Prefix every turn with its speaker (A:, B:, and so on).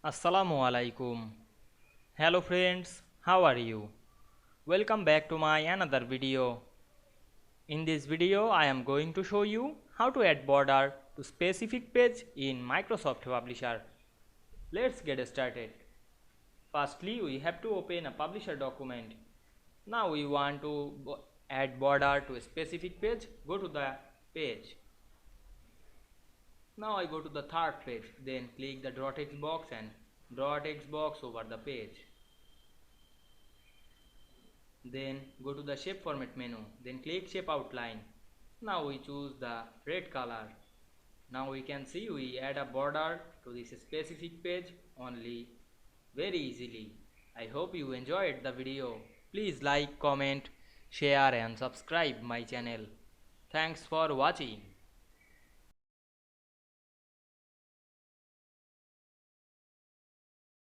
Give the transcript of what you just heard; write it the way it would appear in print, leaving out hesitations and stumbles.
A: Assalamu Walaikum. Hello friends, how are you? Welcome back to my another video. In this video I am going to show you how to add border to specific page in Microsoft Publisher. Let's get started. Firstly we have to open a publisher document. Now we want to add border to a specific page. Go to the page. Now I go to the third page, then click the draw text box and draw text box over the page. Then go to the shape format menu, then click shape outline. Now we choose the red color. Now we can see we add a border to this specific page only very easily. I hope you enjoyed the video. Please like, comment, share and subscribe my channel. Thanks for watching.